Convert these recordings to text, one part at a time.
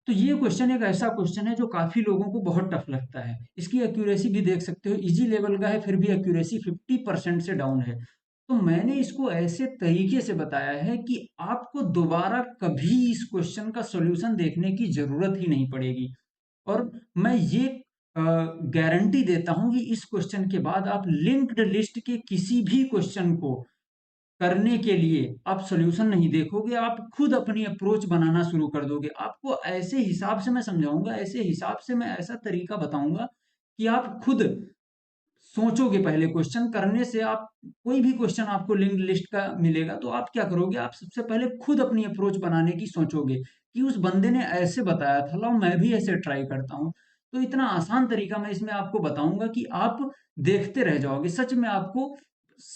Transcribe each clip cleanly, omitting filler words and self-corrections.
तो ये क्वेश्चन एक ऐसा क्वेश्चन है जो काफी लोगों को बहुत टफ लगता है। इसकी एक्यूरेसी भी देख सकते हो, इजी लेवल का है, फिर भी एक्यूरेसी 50% से डाउन है। तो मैंने इसको ऐसे तरीके से बताया है कि आपको दोबारा कभी इस क्वेश्चन का सॉल्यूशन देखने की जरूरत ही नहीं पड़ेगी। और मैं ये गारंटी देता हूं कि इस क्वेश्चन के बाद आप लिंक्ड लिस्ट के किसी भी क्वेश्चन को करने के लिए आप सॉल्यूशन नहीं देखोगे, आप खुद अपनी अप्रोच बनाना शुरू कर दोगे। आपको ऐसे हिसाब से मैं समझाऊंगा, ऐसे हिसाब से मैं ऐसा तरीका बताऊंगा कि आप खुद सोचोगे। पहले क्वेश्चन करने से आप, कोई भी क्वेश्चन आपको लिंक्ड लिस्ट का मिलेगा तो आप क्या करोगे, आप सबसे पहले खुद अपनी अप्रोच बनाने की सोचोगे कि उस बंदे ने ऐसे बताया था, लाओ मैं भी ऐसे ट्राई करता हूँ। तो इतना आसान तरीका मैं इसमें आपको बताऊंगा कि आप देखते रह जाओगे, सच में आपको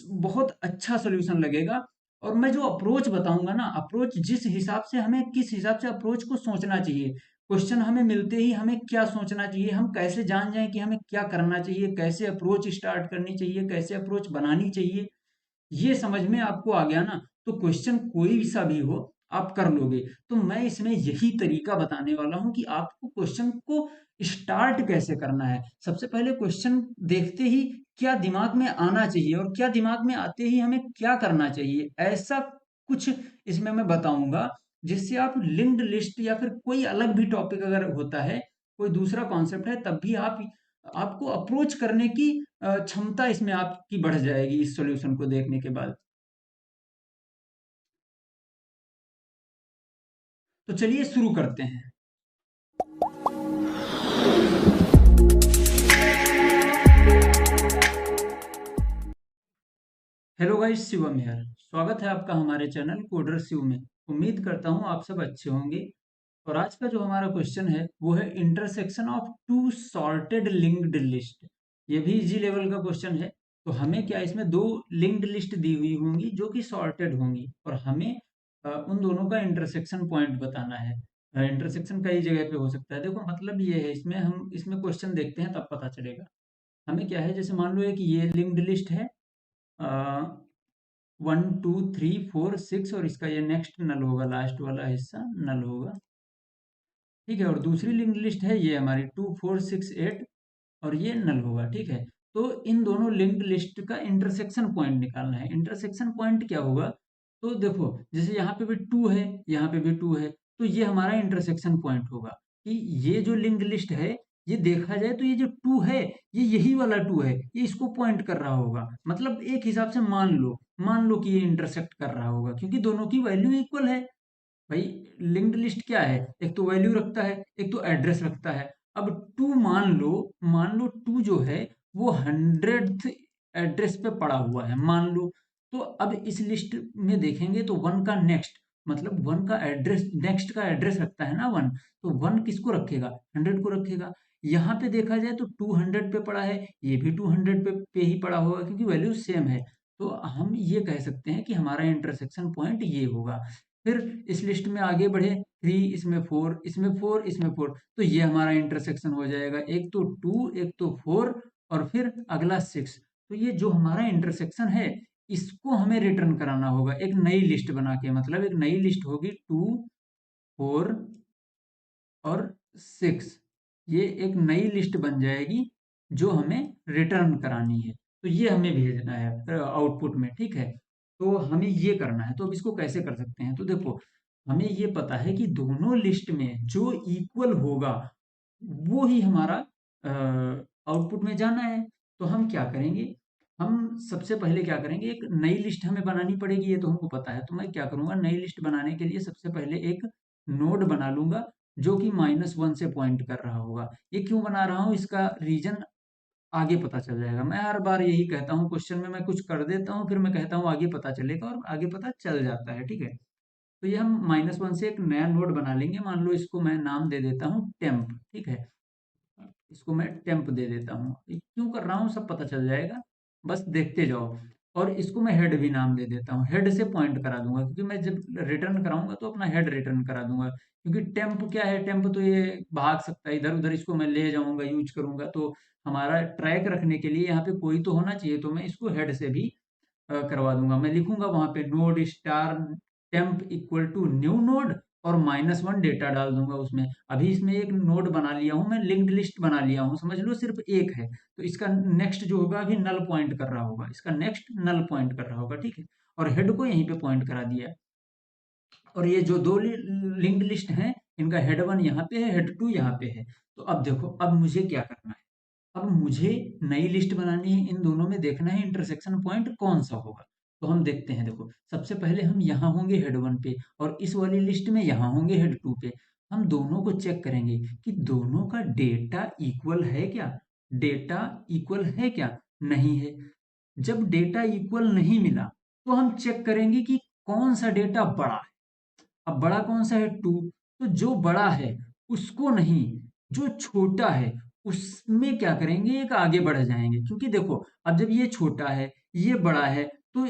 बहुत अच्छा सोल्यूशन लगेगा। और मैं जो अप्रोच बताऊंगा ना, अप्रोच जिस हिसाब से हमें, किस हिसाब से अप्रोच को सोचना चाहिए, क्वेश्चन हमें मिलते ही हमें क्या सोचना चाहिए, हम कैसे जान जाएं कि हमें क्या करना चाहिए, कैसे अप्रोच स्टार्ट करनी चाहिए, कैसे अप्रोच बनानी चाहिए, ये समझ में आपको आ गया ना, तो क्वेश्चन कोई सा भी हो आप कर लोगे। तो मैं इसमें यही तरीका बताने वाला हूं कि आपको क्वेश्चन को स्टार्ट कैसे करना है। सबसे पहले क्वेश्चन देखते ही क्या दिमाग में आना चाहिए और क्या दिमाग में आते ही हमें क्या करना चाहिए, ऐसा कुछ इसमें मैं बताऊंगा जिससे आप लिंक्ड लिस्ट या फिर कोई अलग भी टॉपिक अगर होता है, कोई दूसरा कॉन्सेप्ट है, तब भी आप, आपको अप्रोच करने की क्षमता इसमें आपकी बढ़ जाएगी इस सॉल्यूशन को देखने के बाद। तो चलिए शुरू करते हैं। हेलो गाइस, शिवम यार, स्वागत है आपका हमारे चैनल कोडर शिव में। उम्मीद करता हूँ आप सब अच्छे होंगे। और आज का जो हमारा क्वेश्चन है वो है intersection of two sorted linked list. ये भी इजी लेवल का क्वेश्चन है। तो हमें क्या, इसमें दो लिंक्ड लिस्ट दी हुई होंगी जो कि सॉर्टेड होंगी, और हमें उन दोनों का इंटरसेक्शन पॉइंट बताना है। इंटरसेक्शन कई जगह पे हो सकता है। देखो मतलब ये है, इसमें हम इसमें क्वेश्चन देखते हैं तब पता चलेगा। हमें क्या है, जैसे मान लो है कि ये लिंक्ड लिस्ट है, 1 2 3 4 6, और इसका ये नेक्स्ट नल होगा, लास्ट वाला हिस्सा नल होगा। ठीक है, और दूसरी लिंक्ड लिस्ट है ये हमारी 2 4 6 8, और ये नल होगा। ठीक है, तो इन दोनों लिंक्ड लिस्ट का इंटरसेक्शन पॉइंट निकालना है। इंटरसेक्शन पॉइंट क्या होगा, तो देखो जैसे यहाँ पे भी 2 है, यहाँ पे भी 2 है, तो ये हमारा इंटरसेक्शन पॉइंट होगा कि ये जो लिंक्ड लिस्ट है, ये देखा जाए तो ये जो 2 है, ये यही वाला 2 है, ये इसको पॉइंट कर रहा होगा। मतलब एक हिसाब से मान लो कि ये इंटरसेक्ट कर रहा होगा, क्योंकि दोनों की वैल्यू इक्वल है। भाई लिंक्ड लिस्ट क्या है, एक तो वैल्यू रखता है, एक तो एड्रेस रखता है। अब टू मान लो टू जो है वो 100th एड्रेस पे पड़ा हुआ है, मान लो। तो अब इस लिस्ट में देखेंगे तो वन का नेक्स्ट, मतलब वन का एड्रेस, नेक्स्ट का एड्रेस रखता है ना वन, तो वन किसको रखेगा, 100 को रखेगा। यहाँ पे देखा जाए तो 200 पे पड़ा है, ये भी 200 पे ही पड़ा होगा, क्योंकि वैल्यू सेम है। तो हम ये कह सकते हैं कि हमारा इंटरसेक्शन पॉइंट ये होगा। फिर इस लिस्ट में आगे बढ़े, 3, इसमें 4, इसमें 4, इसमें 4, तो ये हमारा इंटरसेक्शन हो जाएगा। एक तो 2, एक तो 4, और फिर अगला 6। तो ये जो हमारा इंटरसेक्शन है, इसको हमें रिटर्न कराना होगा एक नई लिस्ट बना के। मतलब एक नई लिस्ट होगी 2 4 और 6, ये एक नई लिस्ट बन जाएगी जो हमें रिटर्न करानी है। तो ये हमें भेजना है आउटपुट में। ठीक है, तो हमें ये करना है। तो अब इसको कैसे कर सकते हैं, तो देखो हमें ये पता है कि दोनों लिस्ट में जो इक्वल होगा वो ही हमारा आउटपुट में जाना है। तो हम क्या करेंगे, हम सबसे पहले क्या करेंगे, एक नई लिस्ट हमें बनानी पड़ेगी, ये तो हमको पता है। तो मैं क्या करूंगा, नई लिस्ट बनाने के लिए सबसे पहले एक नोड बना लूंगा जो कि -1 से पॉइंट कर रहा होगा। ये क्यों बना रहा हूँ, इसका रीजन आगे पता चल जाएगा। मैं हर बार यही कहता हूँ, क्वेश्चन में मैं कुछ कर देता हूँ, फिर मैं कहता हूँ आगे पता चलेगा, और आगे पता चल जाता है। ठीक है, तो ये हम -1 से एक नया नोड बना लेंगे। मान लो इसको मैं नाम दे देता हूँ टेम्प। ठीक है, इसको मैं टेम्प दे देता हूँ। ये क्यों कर रहा हूँ सब पता चल जाएगा, बस देखते जाओ। और इसको मैं हेड भी नाम दे देता हूँ, हेड से पॉइंट करा दूंगा, क्योंकि मैं जब रिटर्न कराऊंगा तो अपना हेड रिटर्न करा दूंगा। क्योंकि टेम्प क्या है, टेम्प तो ये भाग सकता है इधर उधर, इसको मैं ले जाऊंगा, यूज करूंगा, तो हमारा ट्रैक रखने के लिए यहाँ पे कोई तो होना चाहिए। तो मैं इसको हेड से भी करवा दूंगा। मैं लिखूंगा वहां पे node star temp equal to new node, और -1 डेटा डाल दूंगा उसमें। अभी इसमें एक नोड बना लिया हूं मैं, लिंक्ड लिस्ट बना लिया हूं, समझ लो सिर्फ एक है, तो इसका नेक्स्ट जो होगा अभी नल पॉइंट कर रहा होगा, इसका नेक्स्ट नल पॉइंट कर रहा होगा, ठीक है। और हेड को यहीं पे पॉइंट करा दिया। और ये जो दो लिंक्ड लिस्ट हैं, इनका हेड 1 यहाँ पे है, हेड 2 यहाँ पे है। तो अब देखो, अब मुझे क्या करना है, अब मुझे नई लिस्ट बनानी है, इन दोनों में देखना है इंटरसेक्शन पॉइंट कौन सा होगा। तो हम देखते हैं, देखो सबसे पहले हम यहाँ होंगे हेड 1 पे, और इस वाली लिस्ट में यहाँ होंगे हेड 2 पे। हम दोनों को चेक करेंगे कि दोनों का डेटा इक्वल है क्या, डेटा इक्वल है क्या, नहीं है। जब डेटा इक्वल नहीं मिला, तो हम चेक करेंगे कि कौन सा डेटा बड़ा है। अब बड़ा कौन सा है, 2, तो जो बड़ा है उसको नहीं, जो छोटा है उसमें क्या करेंगे, एक आगे बढ़ जाएंगे। क्योंकि देखो, अब जब ये छोटा है, ये बड़ा है, तो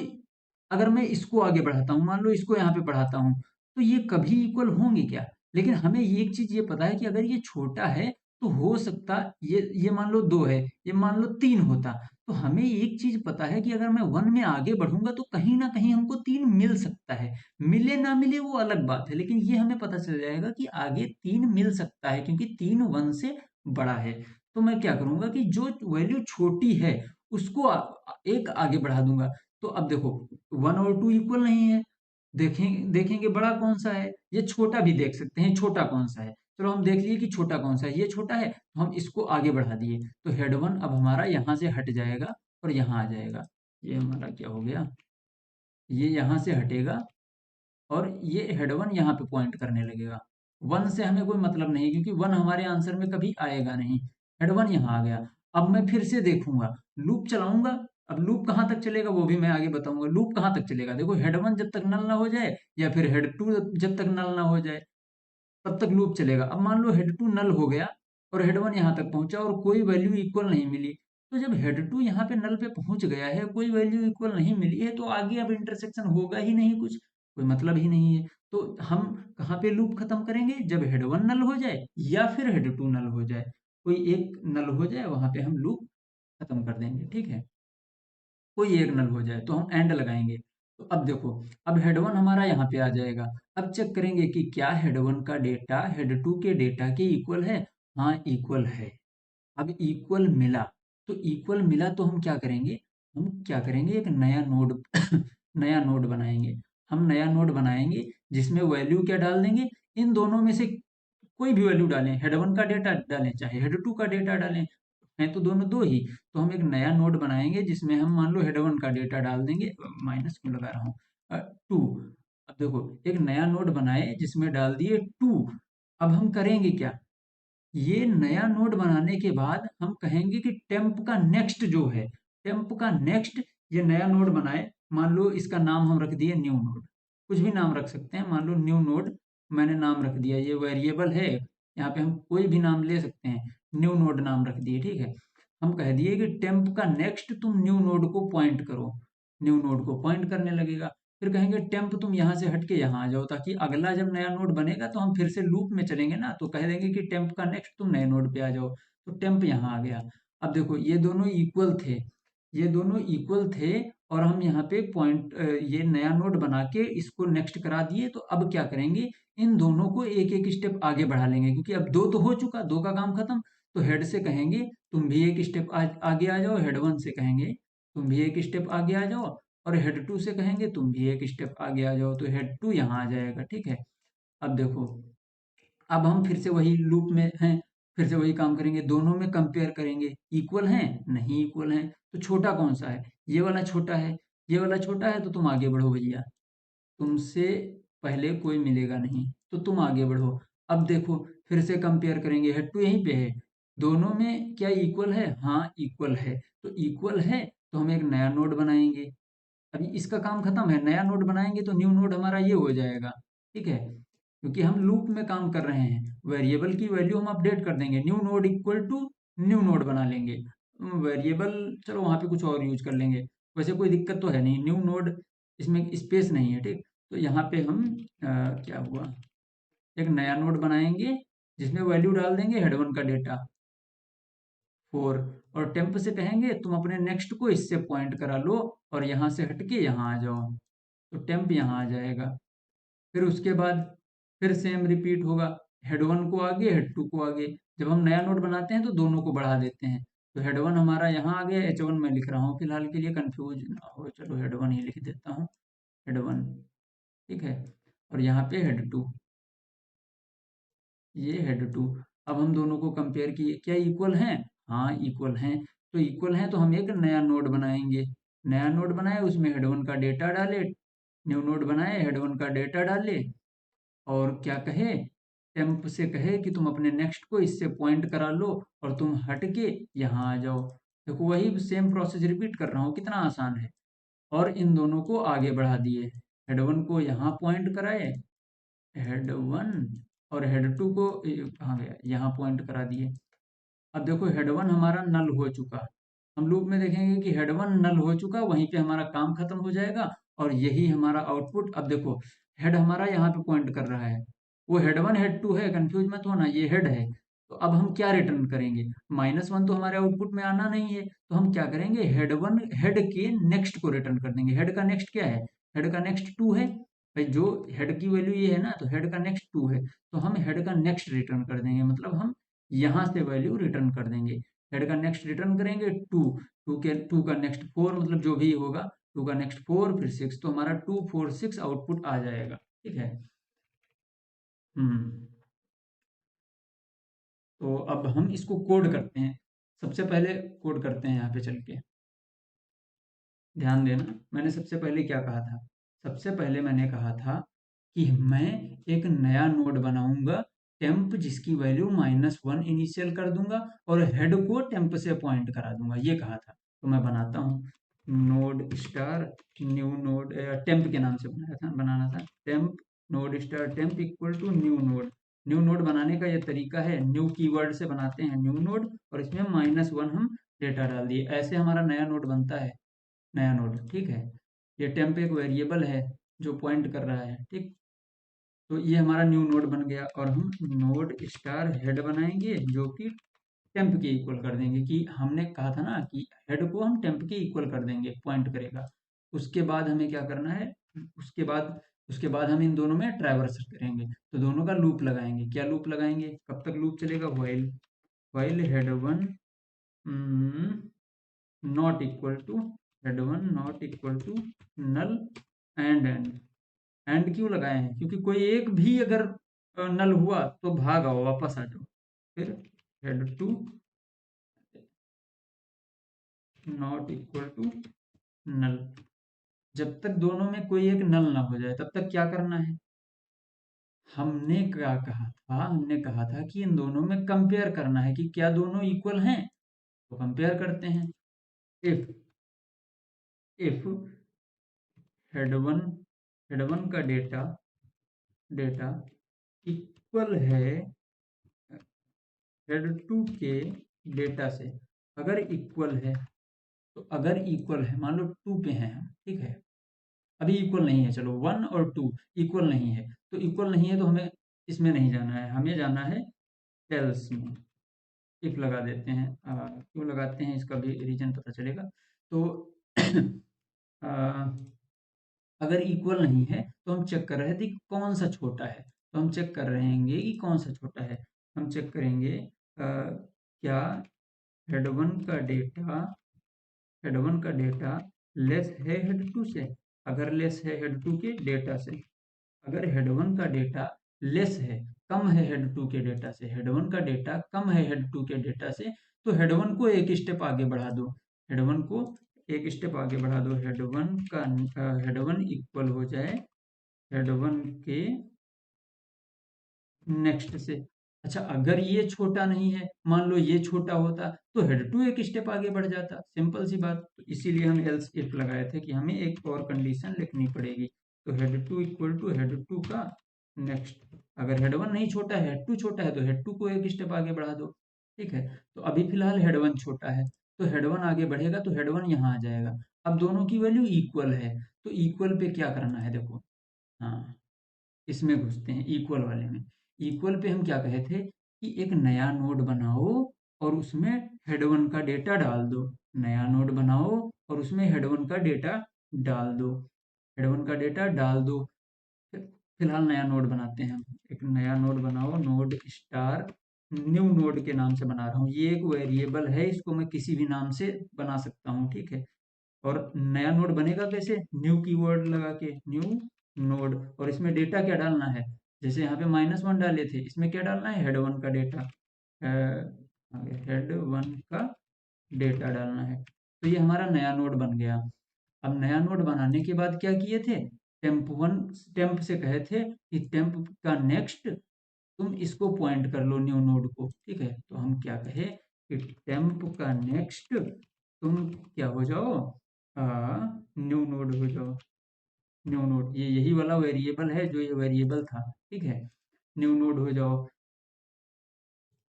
अगर मैं इसको आगे बढ़ाता हूँ, मान लो इसको यहाँ पे बढ़ाता हूँ, तो ये कभी इक्वल होंगे क्या। लेकिन हमें ये एक चीज ये पता है कि अगर ये छोटा है, तो हो सकता ये मान लो 2 है, ये मान लो 3 होता। तो हमें एक चीज पता है कि अगर मैं 1 में आगे बढ़ूंगा, तो कहीं ना कहीं हमको 3 मिल सकता है। मिले ना मिले वो अलग बात है, लेकिन ये हमें पता चल जाएगा कि आगे 3 मिल सकता है, क्योंकि 3 1 से बड़ा है। तो मैं क्या करूंगा कि जो वैल्यू छोटी है उसको एक आगे बढ़ा दूंगा। तो अब देखो, 1 और 2 इक्वल नहीं है, देखेंगे बड़ा कौन सा है, ये छोटा भी देख सकते हैं छोटा कौन सा है। चलो हम देख लिए कि छोटा कौन सा है, ये छोटा है, तो हम इसको आगे बढ़ा दिए। तो हेड 1 अब हमारा यहाँ से हट जाएगा और यहाँ आ जाएगा। ये हमारा क्या हो गया, ये यहाँ से हटेगा और ये हेड 1 यहाँ पे पॉइंट करने लगेगा। 1 से हमें कोई मतलब नहीं, क्योंकि 1 हमारे आंसर में कभी आएगा नहीं। हेड 1 यहाँ आ गया। अब मैं फिर से देखूंगा, लूप चलाऊंगा। अब लूप कहाँ तक चलेगा वो भी मैं आगे बताऊंगा। लूप कहाँ तक चलेगा, देखो हेड 1 जब तक नल ना हो जाए, या फिर हेड 2 जब तक नल ना हो जाए, तब तक लूप चलेगा। अब मान लो हेड 2 नल हो गया और हेड 1 यहाँ तक पहुंचा और कोई वैल्यू इक्वल नहीं मिली। तो जब हेड 2 यहाँ पे नल पे पहुंच गया है, कोई वैल्यू इक्वल नहीं मिली है, तो आगे अब इंटरसेक्शन होगा ही नहीं कुछ, कोई मतलब ही नहीं है। तो हम कहाँ पे लूप खत्म करेंगे, जब हेड 1 नल हो जाए या फिर हेड 2 नल हो जाए, कोई एक नल हो जाए, वहां पे हम लूप खत्म कर देंगे, ठीक है। कोई एक नल हो जाए तो हम एंड लगाएंगे। तो अब देखो, अब हेड 1 हमारा यहाँ पे आ जाएगा। अब चेक करेंगे कि क्या हेड 1 का डेटा हेड 2 के डेटा के इक्वल है। हाँ, इक्वल है। अब इक्वल मिला, तो इक्वल मिला तो हम क्या करेंगे, एक नया नोड नया नोड बनाएंगे। हम नया नोड बनाएंगे जिसमें वैल्यू क्या डाल देंगे, इन दोनों में से कोई भी वैल्यू डालें, हेड 1 का डेटा डालें चाहे हेड 2 का डेटा डालें, हैं तो दोनों दो ही। तो हम एक नया नोड बनाएंगे जिसमें हम मान लो हेड 1 का डेटा डाल देंगे, माइनस क्यों लगा रहा हूँ, 2। अब देखो, एक नया नोड बनाए जिसमें डाल दिए 2। अब हम करेंगे क्या, ये नया नोड बनाने के बाद हम कहेंगे कि टेम्प का नेक्स्ट जो है, टेम्प का नेक्स्ट, ये नया नोड बनाए, मान लो इसका नाम हम रख दिए न्यू नोड। कुछ भी नाम रख सकते हैं, मान लो न्यू नोड मैंने नाम रख दिया, ये वेरिएबल है, यहाँ पे हम कोई भी नाम ले सकते हैं, न्यू नोड नाम रख दिए, ठीक है। हम कह दिए कि टेम्प का नेक्स्ट तुम न्यू नोड को पॉइंट करो, न्यू नोड को पॉइंट करने लगेगा। फिर कहेंगे टेम्प तुम यहाँ से हट के यहाँ आ जाओ, ताकि अगला जब नया नोड बनेगा तो हम फिर से लूप में चलेंगे ना, तो कह देंगे कि टेम्प का नेक्स्ट तुम नए नोड पे आ जाओ। तो टेम्प यहाँ आ गया। अब देखो, ये दोनों इक्वल थे, ये दोनों इक्वल थे, और हम यहाँ पे पॉइंट, ये नया नोड बना के इसको नेक्स्ट करा दिए। तो अब क्या करेंगे, इन दोनों को एक एक स्टेप आगे बढ़ा लेंगे, क्योंकि अब दो तो हो चुका, दो का काम खत्म। तो हेड से कहेंगे तुम भी एक स्टेप आगे आ जाओ, हेड 1 से कहेंगे तुम भी एक स्टेप आगे आ जाओ, और हेड 2 से कहेंगे तुम भी एक स्टेप आगे आ जाओ। तो हेड 2 यहाँ आ जाएगा, ठीक है। अब देखो, अब हम फिर से वही लूप में हैं, फिर से वही काम करेंगे, दोनों में कंपेयर करेंगे, इक्वल हैं नहीं इक्वल हैं, तो छोटा कौन सा है, ये वाला छोटा है, ये वाला छोटा है, तो तुम आगे बढ़ो भैया, तुमसे पहले कोई मिलेगा नहीं, तो तुम आगे बढ़ो। अब देखो, फिर से कंपेयर करेंगे, हेड टू यहीं पे है, दोनों में क्या इक्वल है, हाँ इक्वल है। तो इक्वल है, तो हम एक नया नोड बनाएंगे। अभी इसका काम खत्म है, नया नोड बनाएंगे तो न्यू नोड हमारा ये हो जाएगा, ठीक है। क्योंकि हम लूप में काम कर रहे हैं, वेरिएबल की वैल्यू हम अपडेट कर देंगे, new node equal to new node बना लेंगे। वेरिएबल चलो वहां पे कुछ और यूज कर लेंगे, वैसे कोई दिक्कत तो है नहीं, न्यू नोड इसमें स्पेस नहीं है, ठीक। तो यहाँ पे हम क्या हुआ, एक नया नोड बनाएंगे जिसमें वैल्यू डाल देंगे हेड 1 का डेटा 4, और टेम्प से कहेंगे तुम अपने नेक्स्ट को इससे पॉइंट करा लो और यहाँ से हट के यहाँ आ जाओ। तो टेम्प यहाँ आ जाएगा। फिर उसके बाद फिर सेम रिपीट होगा, हेड वन को आगे हेड टू को आगे। जब हम नया नोड बनाते हैं तो दोनों को बढ़ा देते हैं। तो हेड वन हमारा यहाँ आ गया, एच वन मैं लिख रहा हूँ फिलहाल के लिए, कंफ्यूज ना हो, चलो हेड वन ही लिख देता हूँ, हेड वन, ठीक है। और यहाँ पे हेड टू, ये हेड टू। अब हम दोनों को कंपेयर किए, क्या इक्वल हैं? हाँ इक्वल हैं। तो इक्वल हैं तो हम एक नया नोड बनाएंगे। नया नोड बनाए, उसमें हेड वन का डेटा डाले, न्यू नोड बनाए, हेड वन का डेटा डाले, और क्या कहे, टेम्प से कहे कि तुम अपने नेक्स्ट को इससे पॉइंट करा लो और तुम हट के यहाँ आ जाओ। देखो वही सेम प्रोसेस रिपीट कर रहा हूँ, कितना आसान है। और इन दोनों को आगे बढ़ा दिए, हेड वन को यहाँ पॉइंट कराए, हेड वन, और हेड टू को कहाँ गया, यहाँ पॉइंट करा दिए। अब देखो हेड वन हमारा नल हो चुका, हम लूप में देखेंगे कि हेड वन नल हो चुका, वहीं पे हमारा काम खत्म हो जाएगा और यही हमारा आउटपुट। अब देखो हेड हमारा यहाँ पे पॉइंट कर रहा है, वो हेड वन हेड टू है, कंफ्यूज मत होना, ये हेड है। तो अब हम क्या रिटर्न करेंगे, माइनस वन तो हमारे आउटपुट में आना नहीं है, तो हम क्या करेंगे, हेड वन हेड के नेक्स्ट को रिटर्न कर देंगे। हेड का नेक्स्ट क्या है, हेड का नेक्स्ट टू है, भाई जो हेड की वैल्यू ये है ना, तो हेड का नेक्स्ट टू है, तो हम हेड का नेक्स्ट रिटर्न कर देंगे, मतलब हम यहाँ से वैल्यू रिटर्न कर देंगे। हेड का नेक्स्ट रिटर्न करेंगे टू, टू का नेक्स्ट फोर, मतलब जो भी होगा, टू का नेक्स्ट फोर, फिर सिक्स, तो हमारा टू फोर सिक्स आउटपुट आ जाएगा, ठीक है। हम्म। तो अब हम इसको कोड करते हैं, सबसे पहले कोड करते हैं यहाँ पे चल के, ध्यान देना। मैंने सबसे पहले क्या कहा था, सबसे पहले मैंने कहा था कि मैं एक नया नोड बनाऊंगा, टेम्प जिसकी वैल्यू माइनस वन इनिशियल कर दूंगा और हेड को टेम्प से पॉइंट करा दूंगा, ये कहा था। तो मैं बनाता हूँ, node star new node, temp के नाम से बनाना था, temp node star temp equal to new node. New node बनाने का ये तरीका है, न्यू कीवर्ड से बनाते हैं न्यू नोड, और इसमें माइनस वन हम डेटा डाल दिए, ऐसे हमारा नया नोड बनता है, नया नोड, ठीक है। ये टेम्प एक वेरिएबल है जो पॉइंट कर रहा है, ठीक। तो ये हमारा न्यू नोड बन गया, और हम नोड स्टार हेड बनाएंगे जो कि टेम्प के इक्वल कर देंगे, कि हमने कहा था ना कि हेड को हम टेम्प के इक्वल कर देंगे, पॉइंट करेगा। उसके बाद हमें क्या करना है, उसके बाद उसके बाद हम इन दोनों में ट्रैवर्स करेंगे, तो दोनों का लूप लगाएंगे। क्या लूप लगाएंगे, कब तक लूप चलेगा, while, while head one not equal to, head one not equal to null and and क्यों लगाए हैं, क्योंकि कोई एक भी अगर नल हुआ तो भाग आओ, वापस आ जाओ। फिर head two not equal to null, जब तक दोनों में कोई एक नल ना हो जाए तब तक क्या करना है, हमने क्या कहा था, हमने कहा था कि इन दोनों में कंपेयर करना है कि क्या दोनों इक्वल हैं, तो कंपेयर करते हैं। इफ इफ हेड वन का डेटा डेटा इक्वल है हेड टू के डेटा से, अगर इक्वल है, तो अगर इक्वल है, मान लो टू पे हैं हम, ठीक है, अभी इक्वल नहीं है, चलो वन और टू इक्वल नहीं है, तो इक्वल नहीं है तो हमें इसमें नहीं जाना है, हमें जाना है एल्स में। इफ लगा देते हैं, क्यों लगाते हैं इसका भी रीजन पता चलेगा। तो आ, अगर इक्वल नहीं है तो हम चेक कर रहे थे कि कौन सा छोटा है, तो हम चेक कर रहेंगे कि कौन सा छोटा है। हम चेक करेंगे क्या हेड वन का डेटा, हेड वन का डेटा लेस है हेड टू से, अगर लेस है हेड टू के डेटा से, अगर हेड वन का डेटा लेस है, कम है हेड टू के डेटा से, हेड वन का डेटा कम है हेड टू के डेटा से, तो हेड वन को एक स्टेप आगे बढ़ा दो, हेड वन को एक स्टेप आगे बढ़ा दो, हेड वन का हेड वन इक्वल हो जाए हेड वन के नेक्स्ट से। अच्छा अगर ये छोटा नहीं है, मान लो ये छोटा होता, तो हेड टू एक स्टेप आगे बढ़ जाता, सिंपल सी बात। तो इसीलिए हम एल्स इफ लगाए थे कि हमें एक और कंडीशन लिखनी पड़ेगी। तो head two equal to head two का नेक्स्ट, अगर हेड वन नहीं छोटा है, हेड टू छोटा है, तो हेड टू को एक स्टेप आगे बढ़ा दो, ठीक है। तो अभी फिलहाल हेड वन छोटा है, तो हेड वन आगे बढ़ेगा तो हेड वन यहाँ आ जाएगा। अब दोनों की वैल्यू इक्वल है, तो इक्वल पे क्या करना है, देखो, हाँ, इसमें घुसते हैं इक्वल वाले में। इक्वल पे हम क्या कहे थे कि एक नया नोड बनाओ और उसमें हेड वन का डेटा डाल दो, नया नोड बनाओ और उसमें हेड वन का डेटा डाल दो, हेड वन का डेटा डाल दो। फिर फिलहाल नया नोड बनाते हैं हम। एक नया नोड बनाओ, नोड स्टार न्यू नोड के नाम से बना रहा हूँ। ये एक वेरिएबल है, इसको मैं किसी भी नाम से बना सकता हूँ, ठीक है। और नया नोड बनेगा कैसे? न्यू कीवर्ड लगा के, न्यू नोड। और इसमें डेटा क्या डालना है? जैसे यहाँ पे -1 डाले थे, इसमें क्या डालना है? हेड वन का डेटा, हेड वन का डेटा डालना है। तो ये हमारा नया नोड बन गया। अब नया नोड बनाने के बाद क्या किए थे? टेम्प से कहे थे कि टेम्प का नेक्स्ट तुम इसको पॉइंट कर लो, न्यू नोड को, ठीक है। तो हम क्या कहे कि टेम्प का नेक्स्ट तुम क्या हो जाओ, न्यू नोड हो जाओ। न्यू नोड, ये यही वाला वेरिएबल है जो ये वेरिएबल था, ठीक है। न्यू नोड हो जाओ।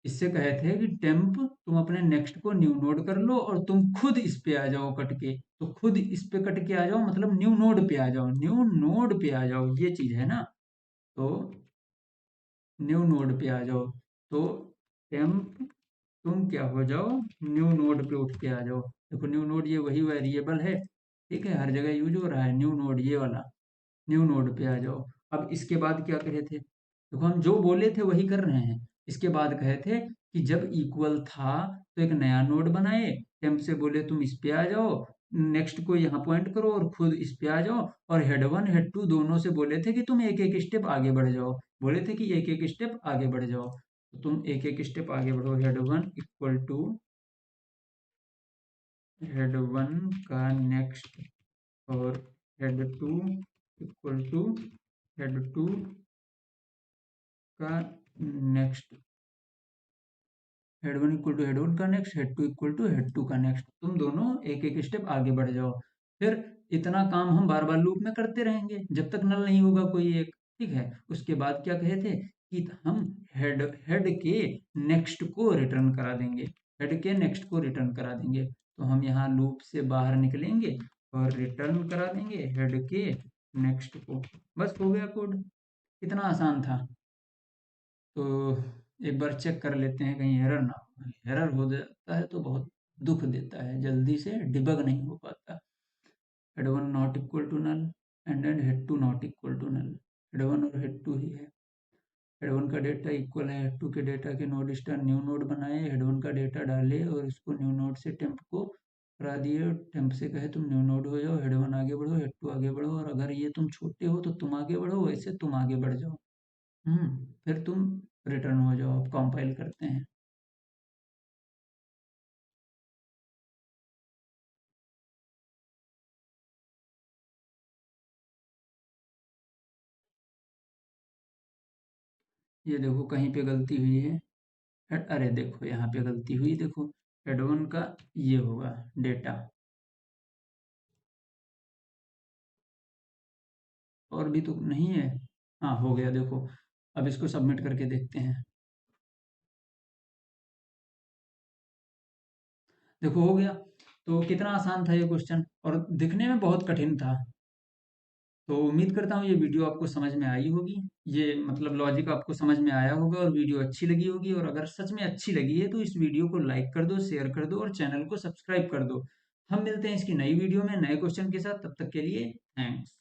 इससे कहे थे कि टेम्प तुम अपने नेक्स्ट को न्यू नोड कर लो और तुम खुद इस पे आ जाओ कट के। तो खुद इस पे कट के आ जाओ मतलब न्यू नोड पे आ जाओ, न्यू नोड पे आ जाओ, ये चीज है ना। तो न्यू नोड पे आ जाओ। तो टेम्प तुम क्या हो जाओ, न्यू नोड पे उठ के आ जाओ। देखो न्यू नोड ये वही वेरिएबल है, ठीक है, हर जगह यूज हो रहा है न्यू नोड, ये वाला। न्यू नोड पे आ जाओ। अब इसके बाद क्या कहे थे? देखो हम जो बोले थे वही कर रहे हैं। इसके बाद कहे थे कि जब इक्वल था तो एक नया नोड बनाए, टेम्प से बोले तुम इस पे आ जाओ, नेक्स्ट को यहाँ पॉइंट करो और खुद इस पे आ जाओ। और हेड वन हेड टू दोनों से बोले थे कि तुम एक एक स्टेप आगे बढ़ जाओ, बोले थे कि एक एक स्टेप आगे बढ़ जाओ। तो तुम एक एक स्टेप आगे बढ़ो, head one equal to head one का नेक्स्ट, और head two equal to head two का next. Head one equal to head one का next, head two equal to head two का नेक्स्ट। तुम दोनों एक एक स्टेप आगे बढ़ जाओ। फिर इतना काम हम बार बार लूप में करते रहेंगे जब तक नल नहीं होगा कोई एक, ठीक है। उसके बाद क्या कहे थे कि हम हेड हेड के नेक्स्ट को रिटर्न करा देंगे, हेड के नेक्स्ट को रिटर्न करा देंगे। तो हम यहाँ लूप से बाहर निकलेंगे और रिटर्न करा देंगे हेड के नेक्स्ट को। बस हो गया कोड, कितना आसान था। तो एक बार चेक कर लेते हैं कहीं एरर ना हो। एरर हो जाता है तो बहुत दुख देता है, जल्दी से डिबग नहीं हो पाता। Head one not equal to null and then head two not equal to null. Head one और हेड टू ही है। हेड वन का डेटा इक्वल है हेड टू के डेटा के, नोड स्टार न्यू नोड बनाए, हेड वन का data डाले और इसको न्यू नोड से टेम्प को करा दिए। टेम्प से कहे तुम न्यू नोड हो जाओ, हेड वन आगे बढ़ो, हेड टू आगे बढ़ो, और अगर ये तुम छोटे हो तो तुम आगे बढ़ो, वैसे तुम आगे बढ़ जाओ। फिर तुम रिटर्न हो जाओ। अब कंपाइल करते हैं। ये देखो कहीं पे गलती हुई है। अरे देखो यहाँ पे गलती हुई, देखो हेड वन का ये होगा डेटा, और भी तो नहीं है। हाँ हो गया, देखो। अब इसको सबमिट करके देखते हैं। देखो हो गया। तो कितना आसान था ये क्वेश्चन, और दिखने में बहुत कठिन था। तो उम्मीद करता हूँ ये वीडियो आपको समझ में आई होगी। ये मतलब लॉजिक आपको समझ में आया होगा और वीडियो अच्छी लगी होगी। और अगर सच में अच्छी लगी है तो इस वीडियो को लाइक कर दो, शेयर कर दो और चैनल को सब्सक्राइब कर दो। हम मिलते हैं इसकी नई वीडियो में नए क्वेश्चन के साथ, तब तक के लिए थैंक्स।